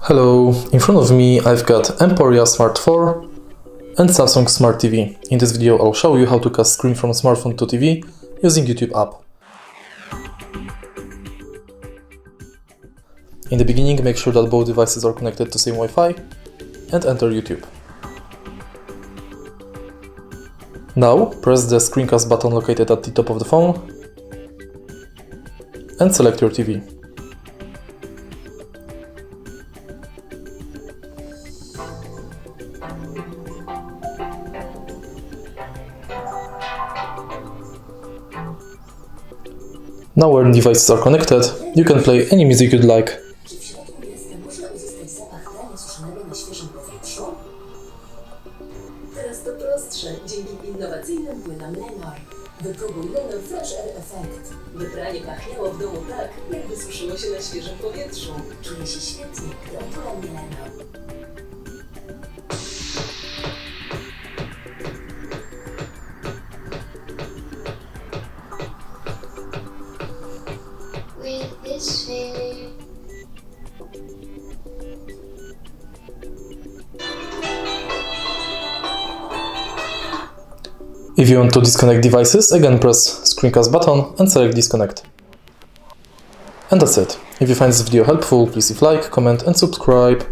Hello, in front of me I've got EMPORIA Smart 4 and Samsung Smart TV. In this video I'll show you how to cast screen from a smartphone to TV using YouTube app. In the beginning, make sure that both devices are connected to same Wi-Fi and enter YouTube. Now press the screencast button located at the top of the phone and select your TV. Now when devices are connected, you can play any music you'd like. Teraz to prostsze dzięki innowacyjnym płynom Lenor. Wypróbuj Lenor Fresh Air Effect. By pranie pachniało w domu tak, jakby suszyło się na świeżym powietrzu. Czuję się świetnie, gratuluję Lenor. With this feeling. If you want to disconnect devices, again press screencast button and select disconnect. And that's it. If you find this video helpful, please leave a like, comment and subscribe.